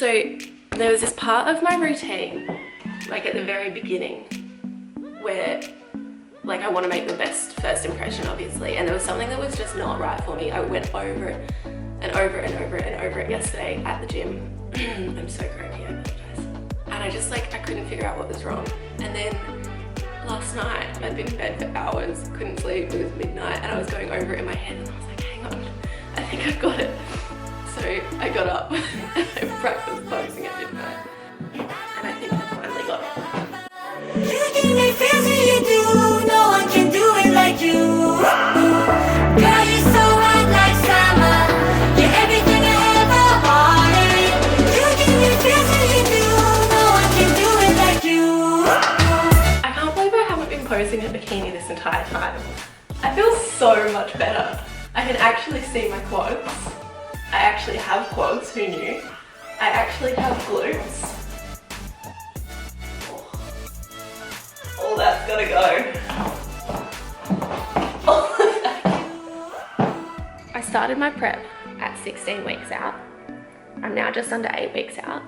So there was this part of my routine, like at the very beginning, where like I want to make the best first impression, obviously, and there was something that was just not right for me. I went over it and over it and over it and over it yesterday at the gym. I'm so croaky, I apologize. And I just like, I couldn't figure out what was wrong. And then last night, I'd been in bed for hours, couldn't sleep, it was midnight, and I was going over it in my head and I was like, hang on, I think I've got it. So I got up and I practiced posing at midnight. And I think I finally got it. You give me feels when you do, no one can do it like you. Girl, you're so hot like summer, you're everything I ever wanted. You give me feels when you do, no one can do it like you. I can't believe I haven't been posing in a bikini this entire time. I feel so much better. I can actually see my quads. I actually have quads, who knew? I actually have glutes. All that's gotta go. I started my prep at 16 weeks out. I'm now just under 8 weeks out.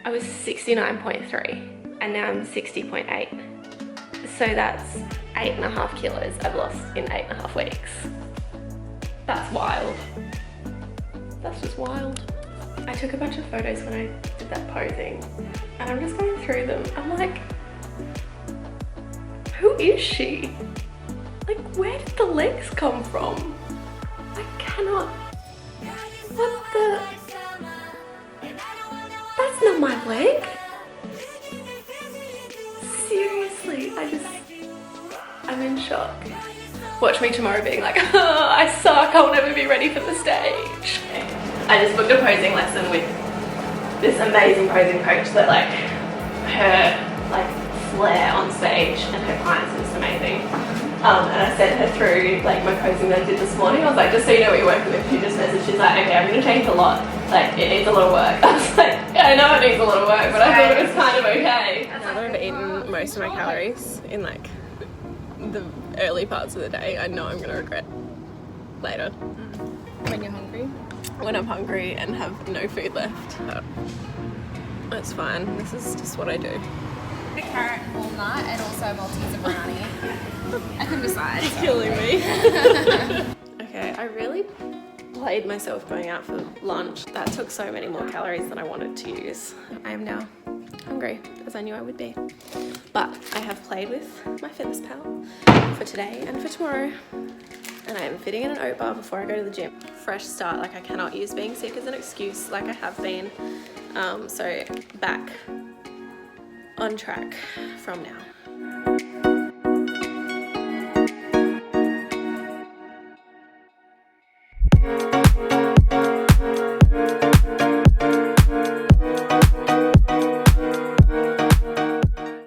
I was 69.3 and now I'm 60.8. So that's 8.5 kilos I've lost in 8.5 weeks. That's wild. That's just wild. I took a bunch of photos when I did that posing and I'm just going through them. I'm like, who is she? Like, where did the legs come from? I cannot. What the? That's not my leg. Seriously, I'm in shock. Watch me tomorrow being like, oh, I suck, I'll never be ready for the stage. I just booked a posing lesson with this amazing posing coach that like, her like flair on stage and her clients is amazing. And I sent her through like my posing that I did this morning. I was like, just so you know what you're working with. She just messaged, she's like, okay, I'm gonna change a lot. Like, it needs a lot of work. I was like, yeah, I know it needs a lot of work, but I thought it was kind of okay. Now that I've eaten most of my calories in like the early parts of the day, I know I'm gonna regret later. When you're hungry? When I'm hungry and have no food left. That's fine, this is just what I do. A carrot and walnut and also Malteser brownie. I couldn't decide. It's killing me. Okay, I really played myself going out for lunch. That took so many more calories than I wanted to use. I am now hungry, as I knew I would be. But I have played with my fitness pal for today and for tomorrow. And I am fitting in an oat bar before I go to the gym. Fresh start, like I cannot use being sick as an excuse like I have been. So back on track from now.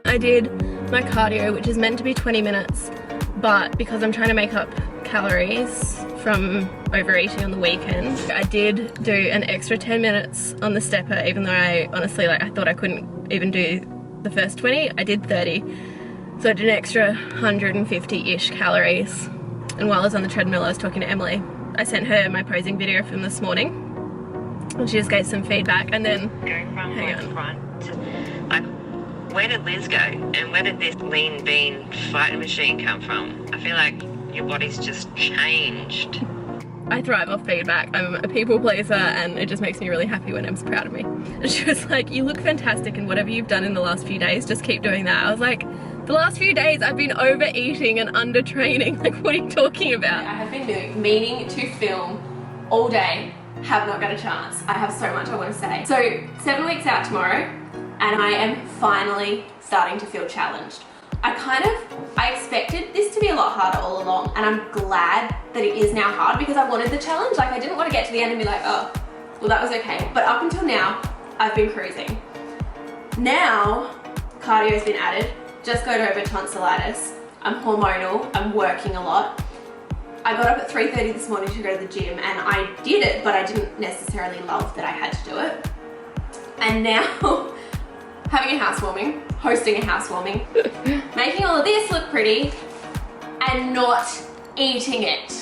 I did my cardio, which is meant to be 20 minutes, but because I'm trying to make up calories from overeating on the weekend, I did do an extra 10 minutes on the stepper, even though I honestly, like, I thought I couldn't even do the first 20. I did 30. So I did an extra 150-ish calories. And while I was on the treadmill, I was talking to Emily. I sent her my posing video from this morning. And she just gave some feedback, and then, Going from front to, like, where did Liz go? And where did this lean bean fighting machine come from? I feel like your body's just changed. I thrive off feedback. I'm a people pleaser and it just makes me really happy when Em's proud of me. And she was like, you look fantastic and whatever you've done in the last few days, just keep doing that. I was like, the last few days I've been overeating and under training. Like, what are you talking about? I have been meaning to film all day, have not got a chance. I have so much I want to say. So 7 weeks out tomorrow and I am finally starting to feel challenged. I expected this to be a lot harder all along, and I'm glad that it is now hard because I wanted the challenge. Like, I didn't want to get to the end and be like, oh, well, that was okay. But up until now, I've been cruising. Now, cardio's been added. Just got over tonsillitis. I'm hormonal, I'm working a lot. I got up at 3:30 this morning to go to the gym, and I did it, but I didn't necessarily love that I had to do it. And now, having a housewarming, hosting a housewarming, making all of this look pretty, and not eating it.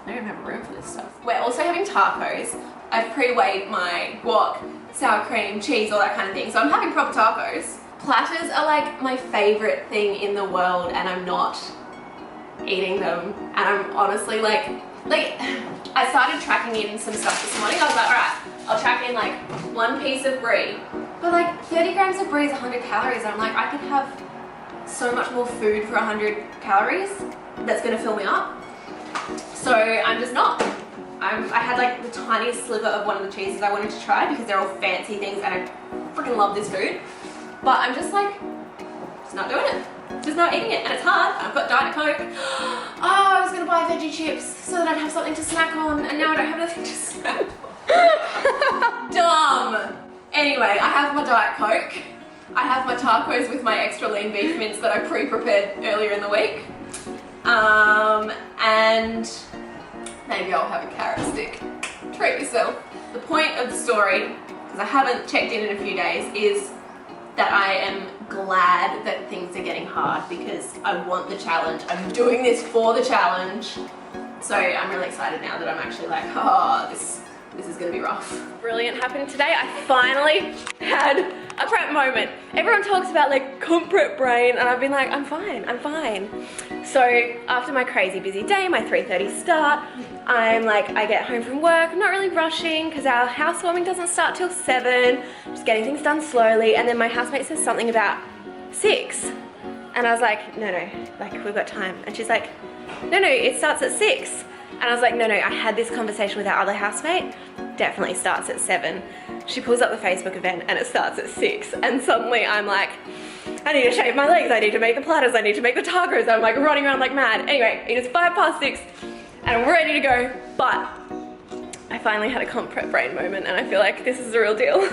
I don't have room for this stuff. We're also having tacos. I've pre-weighed my guac, sour cream, cheese, all that kind of thing. So I'm having proper tacos. Platters are like my favorite thing in the world, and I'm not eating them. And I'm honestly like I started tracking in some stuff this morning. I was like, all right, I'll track in like 1 piece of brie. But like 30 grams of brie is 100 calories. And I'm like, I could have so much more food for 100 calories that's gonna fill me up. So I'm just not. I had like the tiniest sliver of one of the cheeses I wanted to try because they're all fancy things and I freaking love this food. But I'm just like, just not doing it. Just not eating it, and it's hard. I've got Diet Coke. Oh, I was gonna buy veggie chips so that I'd have something to snack on, and now I don't have nothing to snack on. Dumb. Anyway, I have my Diet Coke. I have my tacos with my extra lean beef mince that I pre-prepared earlier in the week. And maybe I'll have a carrot stick. Treat yourself. The point of the story, because I haven't checked in a few days, is that I am glad that things are getting hard because I want the challenge. I'm doing this for the challenge. So I'm really excited now that I'm actually like, oh, this is gonna be rough. Brilliant happening today. I finally had a prep moment. Everyone talks about like comp prep brain, and I've been like, I'm fine, I'm fine. So after my crazy busy day, my 3:30 start, I'm like, I get home from work, I'm not really rushing because our housewarming doesn't start till 7, just getting things done slowly, and then my housemate says something about 6. And I was like, no, like we've got time. And she's like, no, it starts at 6. And I was like, no, I had this conversation with our other housemate, definitely starts at 7. She pulls up the Facebook event and it starts at 6. And suddenly I'm like, I need to shave my legs, I need to make the platters, I need to make the tacos. I'm like running around like mad. Anyway, it is 6:05 and I'm ready to go. But I finally had a comp prep brain moment and I feel like this is the real deal.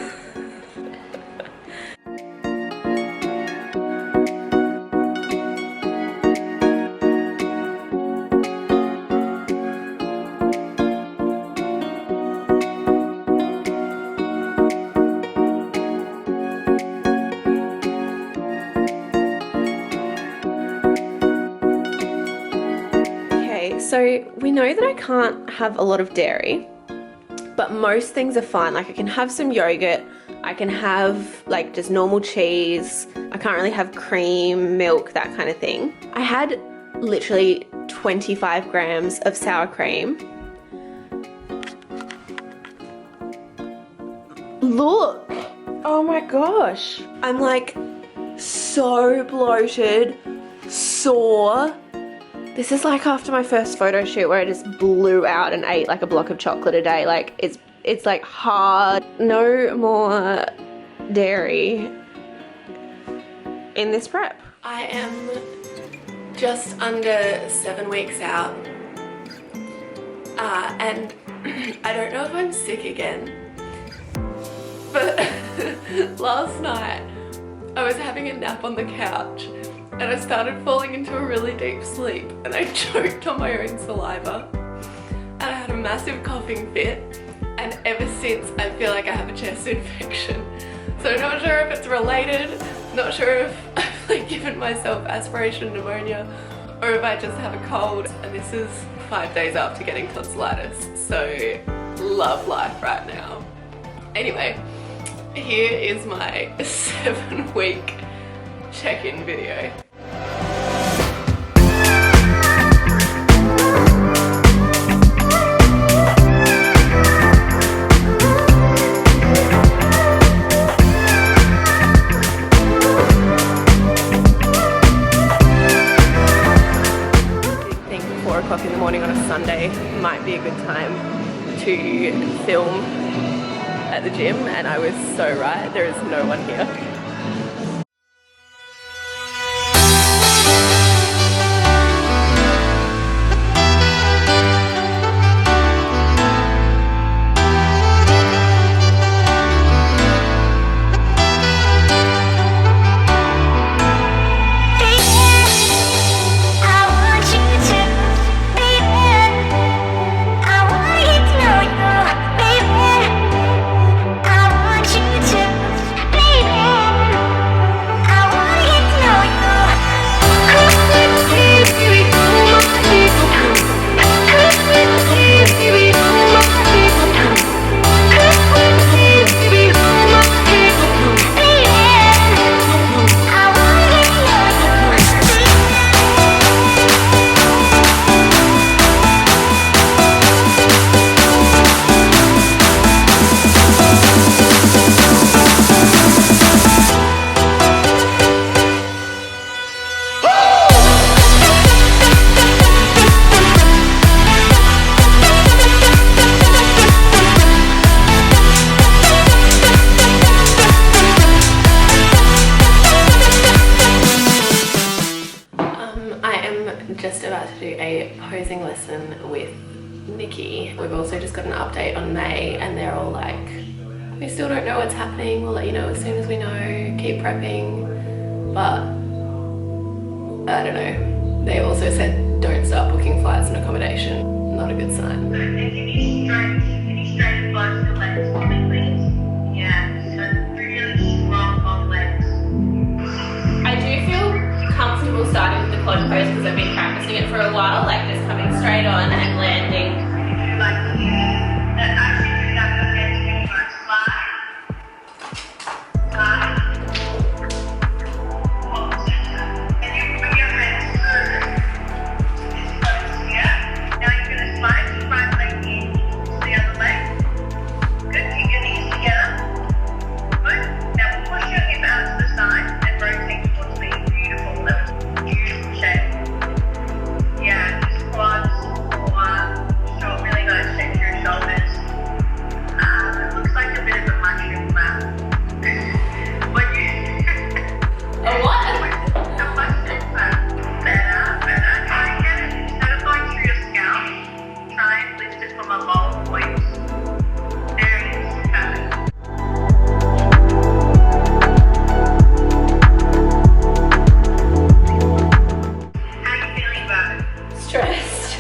So we know that I can't have a lot of dairy, but most things are fine. Like I can have some yogurt, I can have like just normal cheese, I can't really have cream, milk, that kind of thing. I had literally 25 grams of sour cream. Look! Oh my gosh! I'm like so bloated, sore. This is like after my first photo shoot where I just blew out and ate like a block of chocolate a day. Like it's like hard. No more dairy in this prep. I am just under 7 weeks out. And I don't know if I'm sick again. But last night I was having a nap on the couch and I started falling into a really deep sleep and I choked on my own saliva and I had a massive coughing fit, and ever since I feel like I have a chest infection. So I'm not sure if it's related, not sure if I've like given myself aspiration pneumonia or if I just have a cold, and this is 5 days after getting tonsillitis, so love life right now. Anyway, here is my 7-week check-in video. I think 4 o'clock in the morning on a Sunday might be a good time to film at the gym, and I was so right, there is no one here. Baby posing lesson with Nikki. We've also just got an update on May, and they're all like, we still don't know what's happening, we'll let you know as soon as we know, keep prepping. But I don't know, they also said don't start booking flights and accommodation. Not a good sign. And can you straighten both the legs for me, please? Yeah, so really strong long legs. I do feel comfortable starting with the clone pose because I've been practicing it for a while, like just coming straight on and landing. Like, that actually do that with hands when you go slide. Slide. Hold the center. And you bring your hands through. This goes here. Now you're going to slide your right leg in to the other leg. Good. Keep your knees together. Good. Now we'll push your hip out to the side and rotate towards me. Beautiful. That was a beautiful shape. Yeah, just quads or short, really nice shape to your shoulders. It looks like a bit of a mushroom map. What you? A what? A mushroom map. Better. Try and get it. Instead of going through your scalp, try and lift it from a low point. There it is. Perfect. How are you feeling about it? Stressed.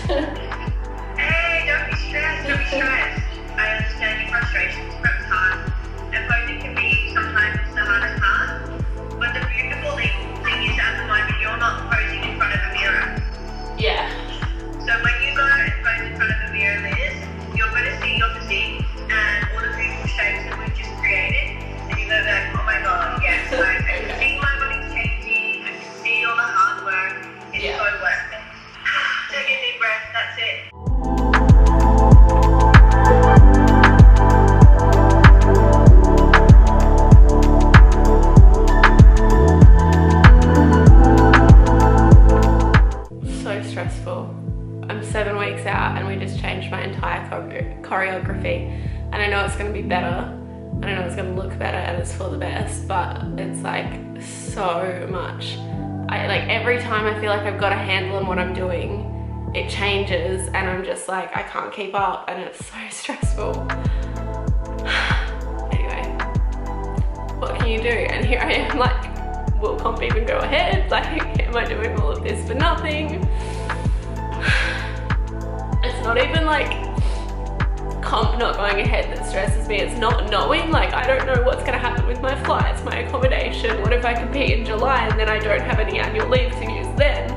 Hey, don't be stressed, don't be stressed. I understand your frustrations, prep's hard, and posing can be sometimes the hardest part. But the beautiful thing is at the moment you're not posing in front of a mirror. Yeah. So when you go and pose in front of a mirror, Liz, you're going to see your physique and all the beautiful shapes that we've just created, and you're going to be like, oh my god, yes, I can see my body changing, I can see all the hard work, it's Yeah. so worth it. Take a deep breath, that's it. So stressful. I'm 7 weeks out and we just changed my entire choreography, and I know it's going to be better, and I know it's going to look better, and it's for the best, but it's like so much. Like every time I feel like I've got a handle on what I'm doing, it changes and I'm just like, I can't keep up, and it's so stressful. Anyway, what can you do? And here I am like, will comp even go ahead? Like, am I doing all of this for nothing? It's not even like comp not going ahead that stresses me, it's not knowing, like I don't know what's going to happen with my flights, my accommodation. What if I compete in July and then I don't have any annual leave to use then?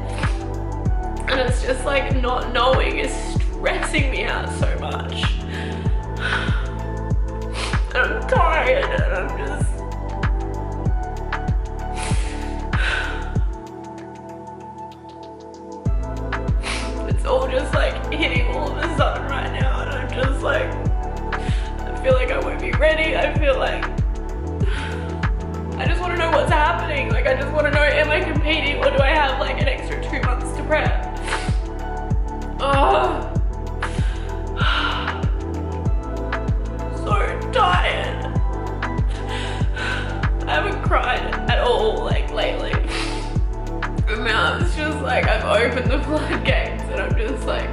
And it's just like not knowing is stressing me out so much. And I'm tired and I'm just... It's all just like hitting all of a sudden right now, and I'm just like, I feel like I won't be ready. I feel like I just want to know what's happening. Like I just want to know, am I competing or do I have like an extra 2 months to prep? Oh, so tired. I haven't cried at all like lately. And now it's just like I've opened the floodgates and I'm just like,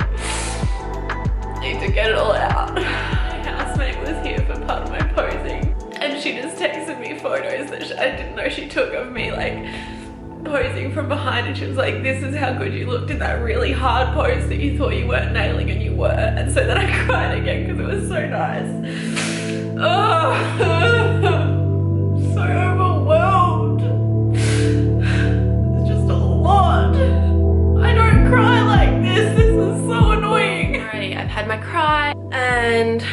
need to get it all out. My housemate was here for part of my posing, and she just texted me photos that I didn't know she took of me like posing from behind, and she was like, this is how good you looked in that really hard pose that you thought you weren't nailing, and you were. And so then I cried again because it was so nice. Oh, so overwhelmed. It's just a lot. I don't cry like this. This is so annoying. Alrighty, I've had my cry and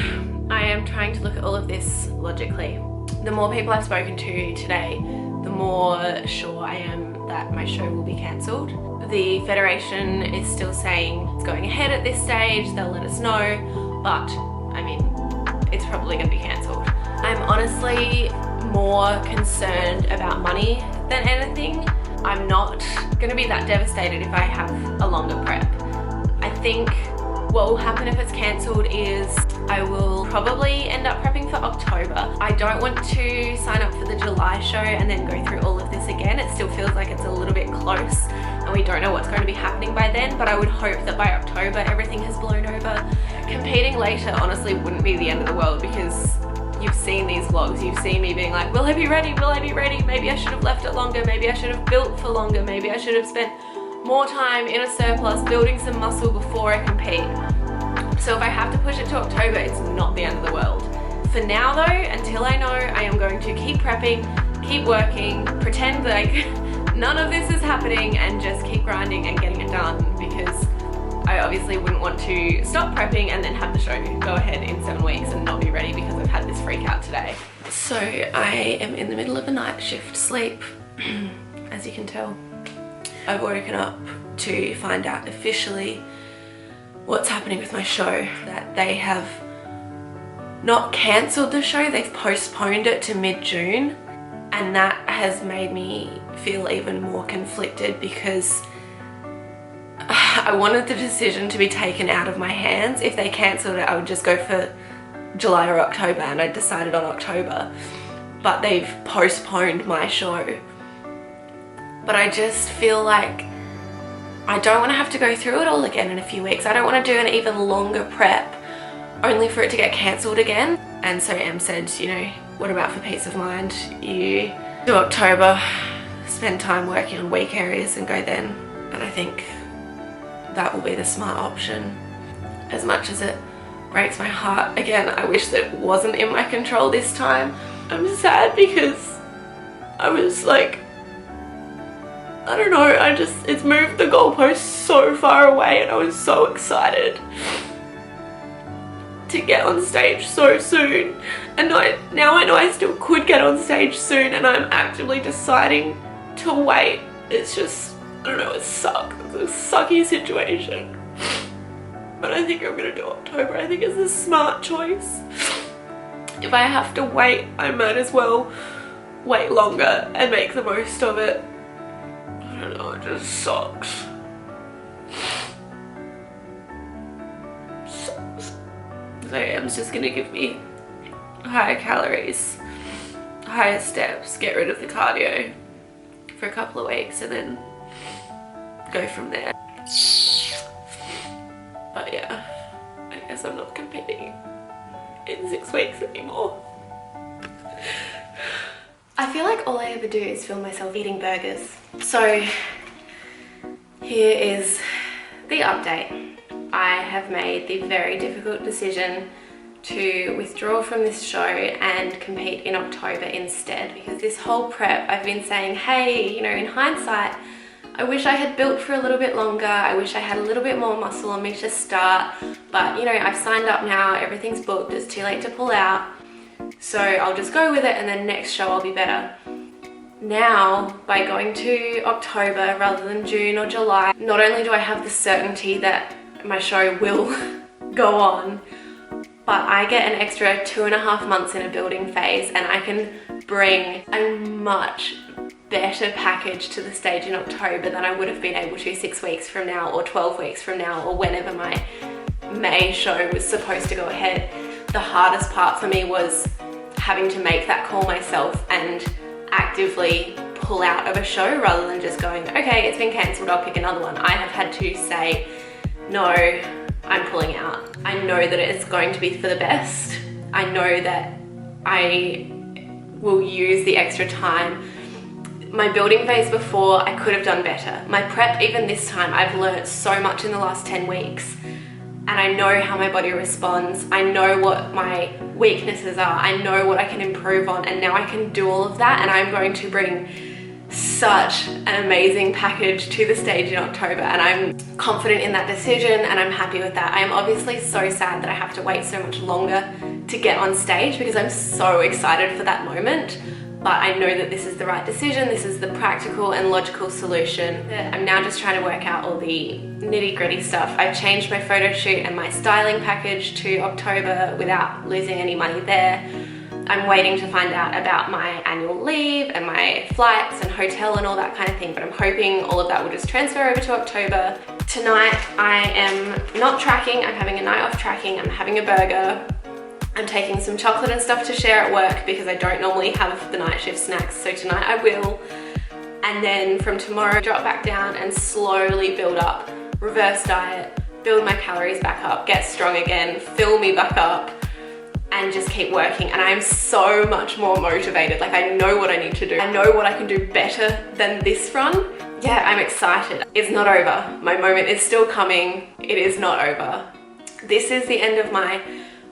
I am trying to look at all of this logically. The more people I've spoken to today, the more sure I am that my show will be cancelled. The Federation is still saying it's going ahead at this stage, they'll let us know, but I mean, it's probably going to be cancelled. I'm honestly more concerned about money than anything. I'm not going to be that devastated if I have a longer prep. I think what will happen if it's cancelled is I will probably end up prepping for October. I don't want to sign up for the July show and then go through all of this again. It still feels like it's a little bit close. and we don't know what's going to be happening by then, but I would hope that by October everything has blown over. Competing later honestly wouldn't be the end of the world, because you've seen these vlogs, you've seen me being like, will I be ready, will I be ready, maybe I should have left it longer, maybe I should have built for longer, maybe I should have spent more time in a surplus building some muscle before I compete. So if I have to push it to October, it's not the end of the world. For now though, until I know, I am going to keep prepping, keep working, pretend like none of this is happening, and just keep grinding and getting it done, because I obviously wouldn't want to stop prepping and then have the show go ahead in 7 weeks and not be ready because I've had this freak out today. So I am in the middle of a night shift sleep, as you can tell. I've woken up to find out officially what's happening with my show, that they have not cancelled the show, they've postponed it to mid-June, and that has made me feel even more conflicted, because I wanted the decision to be taken out of my hands. If they cancelled it, I would just go for July or October, and I decided on October, but they've postponed my show. But I just feel like I don't want to have to go through it all again in a few weeks. I don't want to do an even longer prep only for it to get cancelled again. And so Em said, you know, what about for peace of mind? You do October, spend time working on weak areas and go then. And I think that will be the smart option. As much as it breaks my heart, again, I wish that it wasn't in my control this time. I'm sad because I was like, I don't know, it's moved the goalpost so far away, and I was so excited to get on stage so soon. And now I know I still could get on stage soon, and I'm actively deciding to wait. It's just, I don't know, it sucks. It's a sucky situation. But I think I'm gonna do October. I think it's a smart choice. If I have to wait, I might as well wait longer and make the most of it. I don't know, it just sucks. Sucks. So Em's just gonna give me higher calories, higher steps, get rid of the cardio for a couple of weeks, and then go from there. But yeah, I guess I'm not competing in 6 weeks anymore. I feel like all I ever do is film myself eating burgers. So here is the update. I have made the very difficult decision to withdraw from this show and compete in October instead, because this whole prep I've been saying, hey, you know, in hindsight, I wish I had built for a little bit longer. I wish I had a little bit more muscle on me to start, but you know, I've signed up now, everything's booked, it's too late to pull out. So I'll just go with it, and then next show I'll be better. Now, by going to October rather than June or July, not only do I have the certainty that my show will go on, but I get an extra 2.5 months in a building phase, and I can bring a much better package to the stage in October than I would have been able to 6 weeks from now, or 12 weeks from now, or whenever my May show was supposed to go ahead. The hardest part for me was having to make that call myself and actively pull out of a show rather than just going, okay, it's been cancelled, I'll pick another one. I have had to say, no, I'm pulling out. I know that it's going to be for the best. I know that I will use the extra time. My building phase before, I could have done better. My prep, even this time, I've learnt so much in the last 10 weeks. And I know how my body responds. I know what my weaknesses are. I know what I can improve on, and now I can do all of that, and I'm going to bring such an amazing package to the stage in October, and I'm confident in that decision, and I'm happy with that. I am obviously so sad that I have to wait so much longer to get on stage, because I'm so excited for that moment. But I know that this is the right decision, this is the practical and logical solution. I'm now just trying to work out all the nitty-gritty stuff. I've changed my photo shoot and my styling package to October without losing any money there. I'm waiting to find out about my annual leave and my flights and hotel and all that kind of thing, but I'm hoping all of that will just transfer over to October. Tonight I am not tracking, I'm having a night off tracking, I'm having a burger. I'm taking some chocolate and stuff to share at work because I don't normally have the night shift snacks, so tonight I will. and then from tomorrow drop back down and slowly build up. Reverse diet, build my calories back up, get strong again, fill me back up, and just keep working. And I am so much more motivated. Like, I know what I need to do. I know what I can do better than this run. Yeah, I'm excited. It's not over. My moment is still coming. It is not over. This is the end of my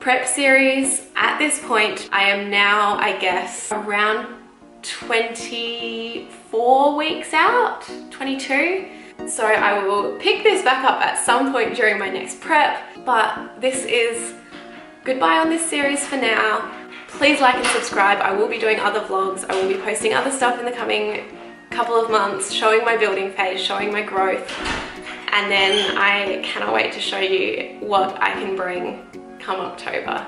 prep series. At this point, I am now, I guess, around 24 weeks out, 22. So I will pick this back up at some point during my next prep, but this is goodbye on this series for now. Please like and subscribe. I will be doing other vlogs. I will be posting other stuff in the coming couple of months, showing my building phase, showing my growth, and then I cannot wait to show you what I can bring come October.